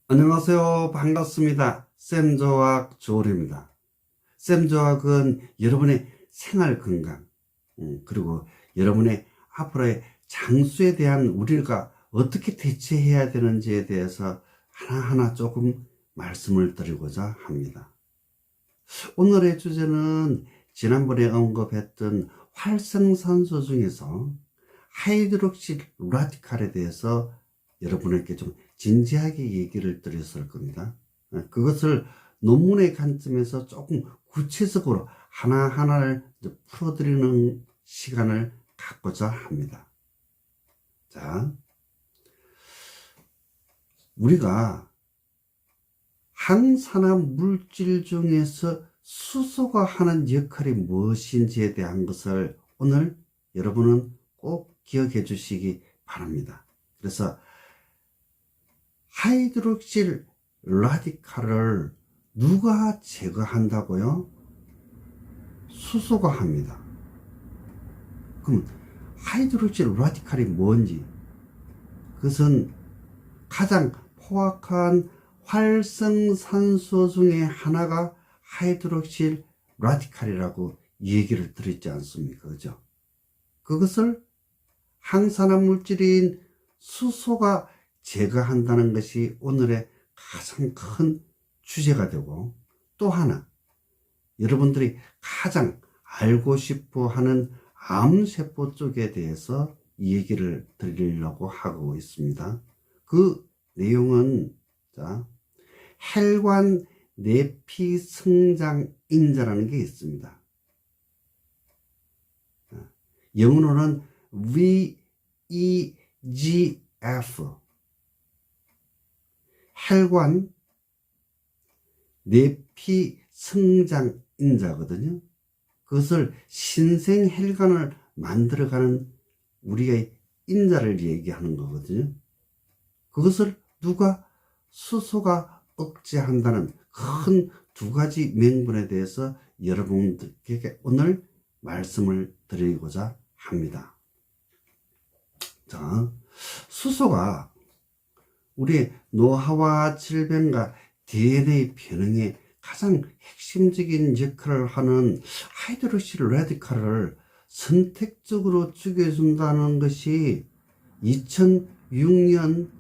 안녕하세요. 반갑습니다. 쌤조학 조울입니다. 쌤조학은 여러분의 생활 건강, 그리고 여러분의 앞으로의 장수에 대한 우리가 어떻게 대처해야 되는지에 대해서 하나하나 조금 말씀을 드리고자 합니다. 오늘의 주제는 지난번에 언급했던 활성산소 중에서 하이드록시 라디칼에 대해서 여러분에게 좀 진지하게 얘기를 드렸을 겁니다. 그것을 논문의 관점에서 조금 구체적으로 하나하나를 풀어드리는 시간을 갖고자 합니다. 자, 우리가 항산화 물질 중에서 수소가 하는 역할이 무엇인지에 대한 것을 오늘 여러분은 꼭 기억해 주시기 바랍니다. 그래서 하이드록실 라디칼을 누가 제거한다고요? 수소가 합니다. 그럼 하이드록실 라디칼이 뭔지, 그것은 가장 포악한 활성산소 중에 하나가 하이드록실 라디칼이라고 얘기를 드렸지 않습니까? 그죠? 그것을 항산화 물질인 수소가 제거한다는 것이 오늘의 가장 큰 주제가 되고, 또 하나 여러분들이 가장 알고 싶어 하는 암세포 쪽에 대해서 얘기를 드리려고 하고 있습니다. 그 내용은 혈관 내피 성장 인자라는 게 있습니다. 영어로는 VEGF, 혈관 내피 성장 인자거든요. 그것을 신생 혈관을 만들어가는 우리의 인자를 얘기하는 거거든요. 그것을 누가 수소가 억제한다는 큰 두 가지 명분에 대해서 여러분들께 오늘 말씀을 드리고자 합니다. 자, 수소가 우리의 노화와 질병과 DNA 변형에 가장 핵심적인 역할을 하는 하이드록시 라디칼을 선택적으로 죽여준다는 것이 2006년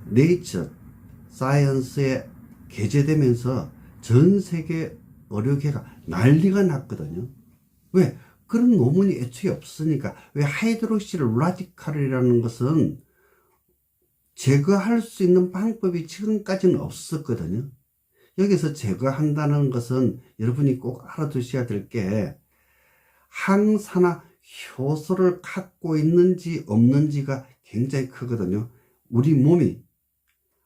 네이처 사이언스에 게재되면서 전 세계 의료계가 난리가 났거든요. 왜? 그런 논문이 애초에 없으니까. 왜? 하이드록시 라디칼이라는 것은 제거할 수 있는 방법이 지금까지는 없었거든요. 여기서 제거한다는 것은 여러분이 꼭 알아두셔야 될 게, 항산화 효소를 갖고 있는지 없는지가 굉장히 크거든요. 우리 몸이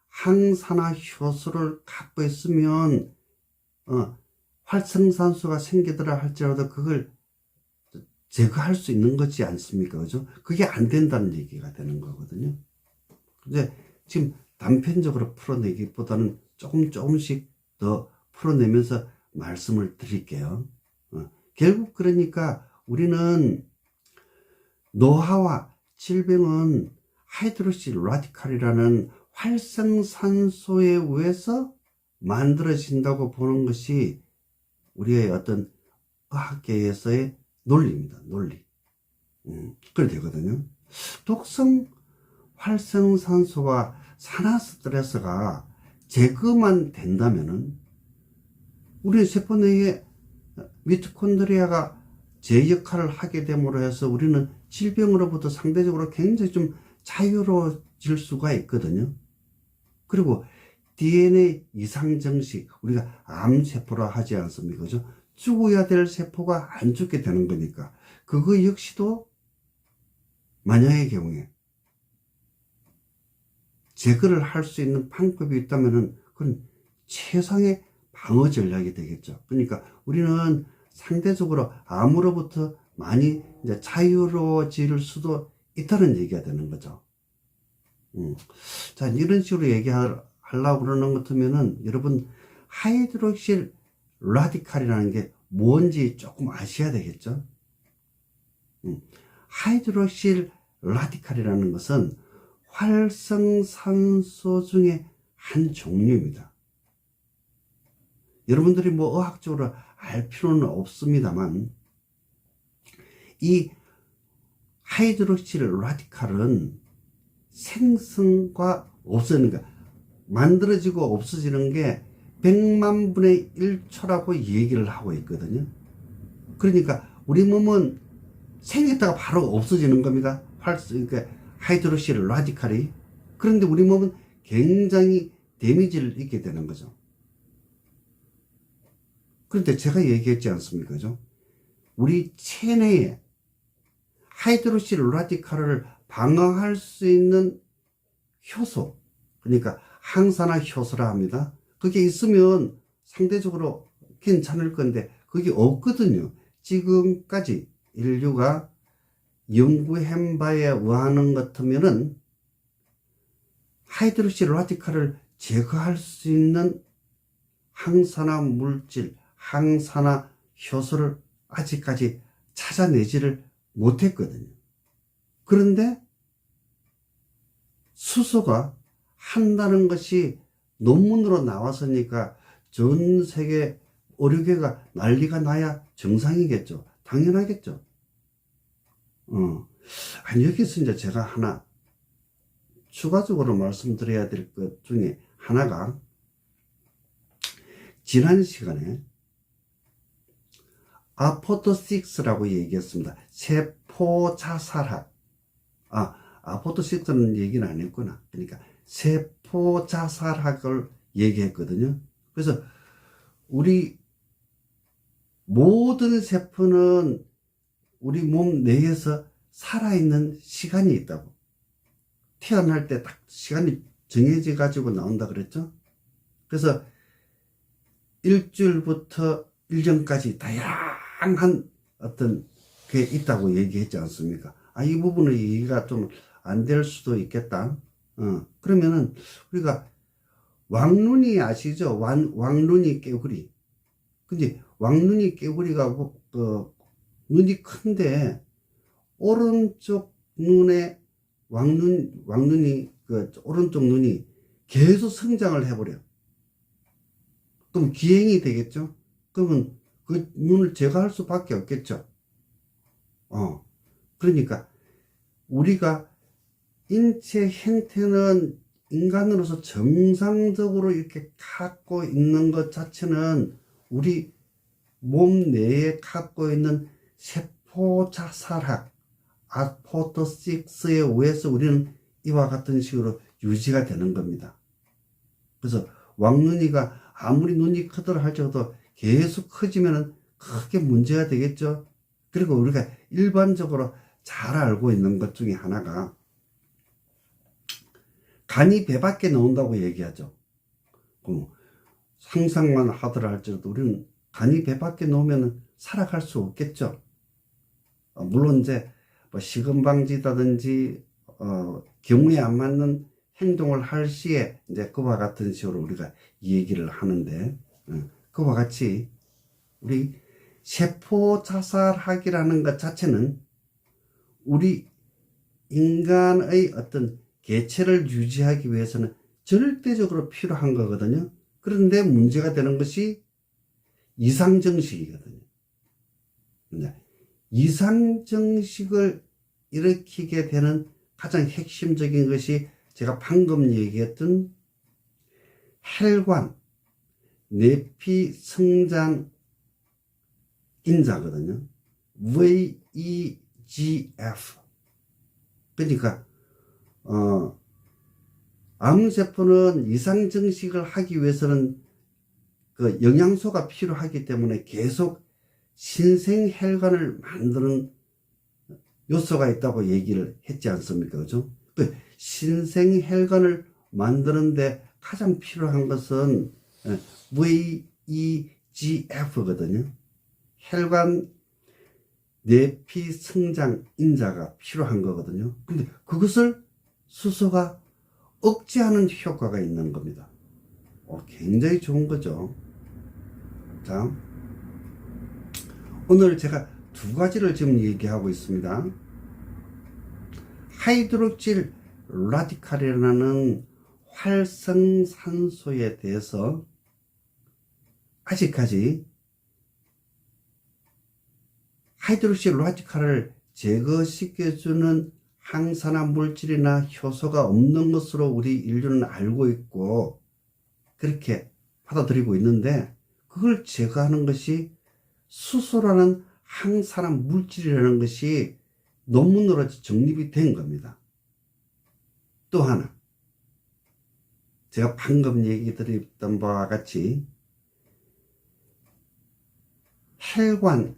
항산화 효소를 갖고 있으면 활성산소가 생기더라 할지라도 그걸 제거할 수 있는 거지 않습니까? 그죠? 그게 안 된다는 얘기가 되는 거거든요. 근데 지금 단편적으로 풀어내기보다는 조금씩 더 풀어내면서 말씀을 드릴게요. 결국 그러니까 우리는 노화와 질병은 하이드록시 라디칼이라는 활성산소에 의해서 만들어진다고 보는 것이 우리의 어떤 의학계에서의 논리입니다. 논리. 그래 되거든요. 독성 활성산소와 산화스트레스가 제거만 된다면은 우리 세포 내에 미토콘드리아가 제 역할을 하게 됨으로 해서 우리는 질병으로부터 상대적으로 굉장히 좀 자유로워질 수가 있거든요. 그리고 DNA 이상 증식, 우리가 암세포라 하지 않습니까? 그죠? 죽어야 될 세포가 안 죽게 되는 거니까 그거 역시도 만약의 경우에 제거를 할 수 있는 방법이 있다면은 그건 최상의 방어 전략이 되겠죠. 그러니까 우리는 상대적으로 암으로부터 많이 이제 자유로워질 수도 있다는 얘기가 되는 거죠. 자, 이런 식으로 얘기하려고 그러는 것 같으면은 여러분 하이드록실 라디칼이라는 게 뭔지 조금 아셔야 되겠죠. 하이드록실 라디칼이라는 것은 활성산소 중에 한 종류입니다. 여러분들이 뭐 의학적으로 알 필요는 없습니다만, 이 하이드록실 라디칼은 생성과 없어지는 거, 만들어지고 없어지는 게 100만 분의 1초라고 얘기를 하고 있거든요. 그러니까 우리 몸은 생겼다가 바로 없어지는 겁니다. 그러니까 하이드록실 라디칼이. 그런데 우리 몸은 굉장히 데미지를 입게 되는 거죠. 그런데 제가 얘기했지 않습니까? 그죠? 우리 체내에 하이드록실 라디칼을 방어할 수 있는 효소, 그러니까 항산화 효소라 합니다. 그게 있으면 상대적으로 괜찮을 건데 그게 없거든요. 지금까지 인류가 연구한 바에 의하는 것 같으면은 하이드록실 라디칼을 제거할 수 있는 항산화 물질, 항산화 효소를 아직까지 찾아내지를 못했거든요. 그런데 수소가 한다는 것이 논문으로 나왔으니까 전 세계 의료계가 난리가 나야 정상이겠죠. 당연하겠죠. 여기서 이제 제가 하나 추가적으로 말씀드려야 될 것 중에 하나가, 지난 시간에 아포토식스라고 얘기했습니다. 세포 자살학. 아포토식스는 얘기는 안 했구나. 그러니까 세포 자살학을 얘기했거든요. 그래서 우리 모든 세포는 우리 몸 내에서 살아있는 시간이 있다고. 태어날 때 딱 시간이 정해져 가지고 나온다 그랬죠. 그래서 일주일부터 1년까지 다양한 어떤 게 있다고 얘기했지 않습니까? 이 부분은 얘기가 좀 안 될 수도 있겠다. 그러면은 우리가 왕눈이 아시죠? 왕눈이 깨구리. 근데 왕눈이 깨구리가 눈이 큰데 오른쪽 눈에 왕눈이 오른쪽 눈이 계속 성장을 해버려. 그럼 기행이 되겠죠? 그러면 그 눈을 제거할 수밖에 없겠죠. 그러니까 우리가 인체 형태는 인간으로서 정상적으로 이렇게 갖고 있는 것 자체는 우리 몸 내에 갖고 있는 세포 자살학, 아포토식스에 의해서 우리는 이와 같은 식으로 유지가 되는 겁니다. 그래서 왕눈이가 아무리 눈이 크더라 할지라도 계속 커지면 크게 문제가 되겠죠. 그리고 우리가 일반적으로 잘 알고 있는 것 중에 하나가, 간이 배 밖에 나온다고 얘기하죠. 상상만 하더라 할지라도 우리는 간이 배 밖에 나오면 살아갈 수 없겠죠. 물론 이제 뭐 식은방지다든지 경우에 안 맞는 행동을 할 시에 이제 그와 같은 식으로 우리가 얘기를 하는데, 그와 같이 우리 세포 자살학이라는 것 자체는 우리 인간의 어떤 개체를 유지하기 위해서는 절대적으로 필요한 거거든요. 그런데 문제가 되는 것이 이상정식이거든요. 이상정식을 일으키게 되는 가장 핵심적인 것이 제가 방금 얘기했던 혈관 내피 성장 인자거든요. VEGF. 그러니까 암세포는 이상정식을 하기 위해서는 그 영양소가 필요하기 때문에 계속 신생혈관을 만드는 요소가 있다고 얘기를 했지 않습니까? 그죠? 그 신생혈관을 만드는데 가장 필요한 것은 VEGF거든요. 혈관 내피 성장 인자가 필요한 거거든요. 근데 그것을 수소가 억제하는 효과가 있는 겁니다. 굉장히 좋은 거죠. 자, 오늘 제가 두 가지를 지금 얘기하고 있습니다. 하이드록실 라디칼이라는 활성산소에 대해서 아직까지 하이드록시 라디칼을 제거시켜주는 항산화 물질이나 효소가 없는 것으로 우리 인류는 알고 있고 그렇게 받아들이고 있는데, 그걸 제거하는 것이 수소라는 항산화 물질이라는 것이 논문으로 정립이 된 겁니다. 또 하나, 제가 방금 얘기 드렸던 바와 같이 혈관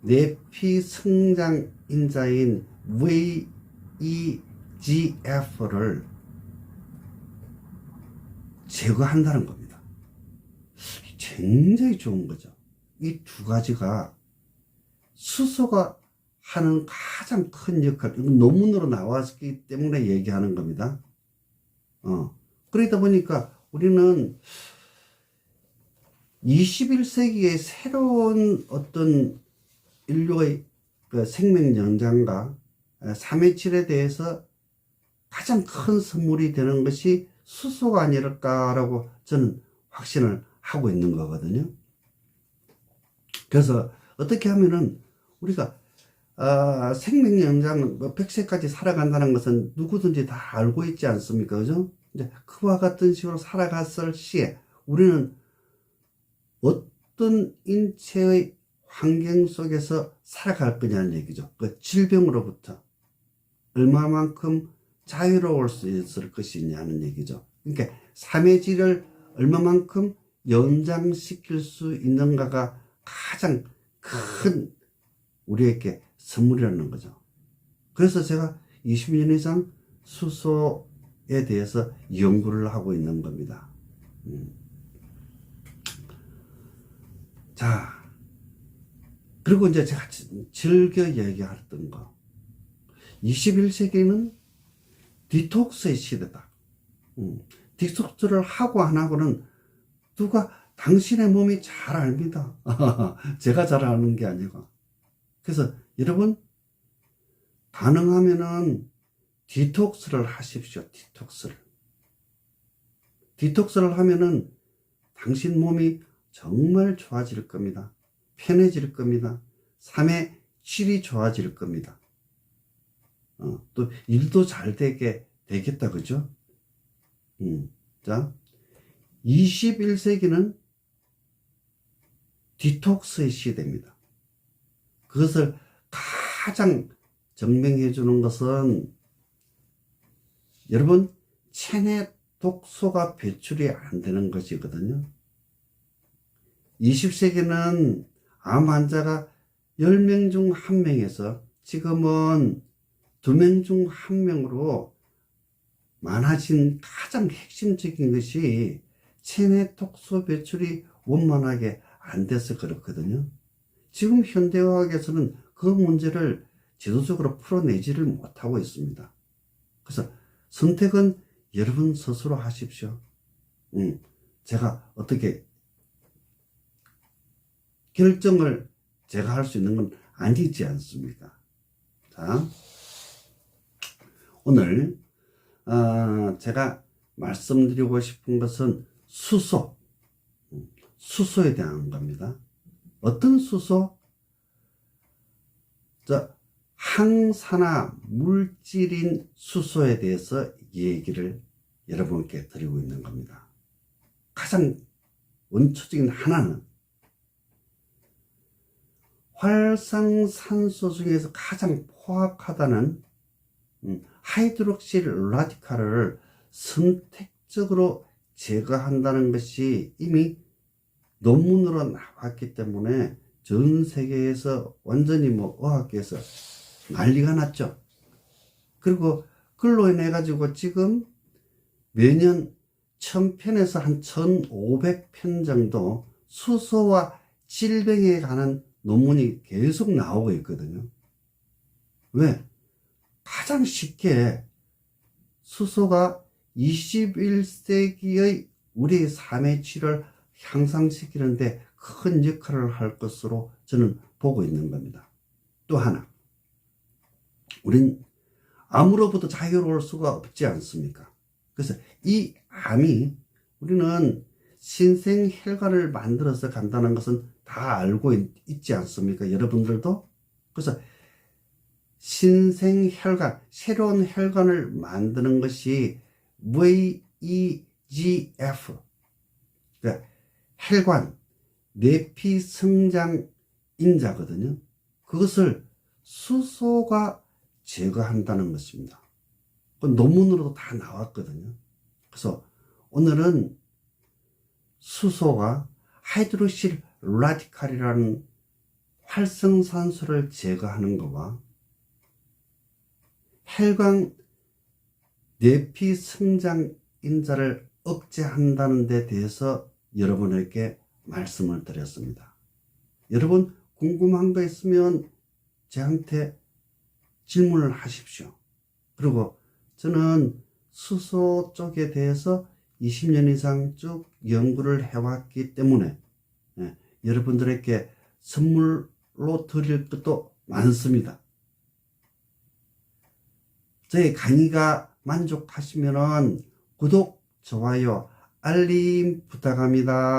내피 성장 인자인 VEGF를 제거한다는 겁니다. 굉장히 좋은 거죠. 이 두 가지가 수소가 하는 가장 큰 역할, 이건 논문으로 나왔기 때문에 얘기하는 겁니다. 그러다 보니까 우리는 21세기의 새로운 어떤 인류의 그 생명 연장과 327에 대해서 가장 큰 선물이 되는 것이 수소가 아닐까라고 저는 확신을 하고 있는 거거든요. 그래서 어떻게 하면은 우리가 생명 연장은 뭐 100세까지 살아간다는 것은 누구든지 다 알고 있지 않습니까? 그죠? 이제 그와 같은 식으로 살아갔을 시에 우리는 어떤 인체의 환경 속에서 살아갈 거냐는 얘기죠. 그 질병으로부터 얼마만큼 자유로울 수 있을 것이냐는 얘기죠. 그러니까 삶의 질을 얼마만큼 연장시킬 수 있는가가 가장 큰 우리에게 선물이라는 거죠. 그래서 제가 20년 이상 수소에 대해서 연구를 하고 있는 겁니다. 자, 그리고 이제 제가 즐겨 얘기했던 거, 21세기는 디톡스의 시대다. 디톡스를 하고 안 하고는 누가 당신의 몸이 잘 압니다. 제가 잘 아는 게 아니고. 그래서 여러분, 가능하면은 디톡스를 하십시오. 디톡스를 하면은 당신 몸이 정말 좋아질 겁니다. 편해질 겁니다. 삶의 질이 좋아질 겁니다. 또 일도 잘 되겠다, 그죠? 자, 21세기는 디톡스의 시대입니다. 그것을 가장 증명해 주는 것은 여러분, 체내 독소가 배출이 안 되는 것이거든요. 20세기는 암 환자가 10명 중 1명에서 지금은 2명 중 1명으로 많아진 가장 핵심적인 것이 체내 독소 배출이 원만하게 안 돼서 그렇거든요. 지금 현대의학에서는 그 문제를 제도적으로 풀어내지를 못하고 있습니다. 그래서 선택은 여러분 스스로 하십시오. 제가 어떻게 결정을 제가 할 수 있는 건 아니지 않습니까? 자, 오늘 제가 말씀드리고 싶은 것은 수소에 대한 겁니다. 어떤 수소? 항산화 물질인 수소에 대해서 얘기를 여러분께 드리고 있는 겁니다. 가장 원초적인 하나는 활성산소 중에서 가장 포악하다는 하이드록실 라디칼을 선택적으로 제거한다는 것이 이미 논문으로 나왔기 때문에 전 세계에서 완전히 의학계에서 난리가 났죠. 그리고 그걸로 인해 가지고 지금 매년 1000편에서 한 1500편 정도 수소와 질병에 관한 논문이 계속 나오고 있거든요. 왜? 가장 쉽게 수소가 21세기의 우리의 삶의 질을 향상시키는데 큰 역할을 할 것으로 저는 보고 있는 겁니다. 또 하나, 우린 암으로부터 자유로울 수가 없지 않습니까? 그래서 이 암이 우리는 신생혈관을 만들어서 간다는 것은 다 알고 있지 않습니까? 여러분들도. 그래서 신생혈관, 새로운 혈관을 만드는 것이 VEGF, 그러니까 혈관, 내피성장인자거든요. 그것을 수소가 제거한다는 것입니다. 논문으로도 다 나왔거든요. 그래서 오늘은 수소가 하이드록실 라디칼이라는 활성산소를 제거하는 것과 혈관 내피성장인자를 억제한다는 데 대해서 여러분에게 말씀을 드렸습니다. 여러분 궁금한 거 있으면 저한테 질문을 하십시오. 그리고 저는 수소 쪽에 대해서 20년 이상 쭉 연구를 해왔기 때문에 여러분들에게 선물로 드릴 것도 많습니다. 저희 강의가 만족하시면 구독, 좋아요, 알림 부탁합니다.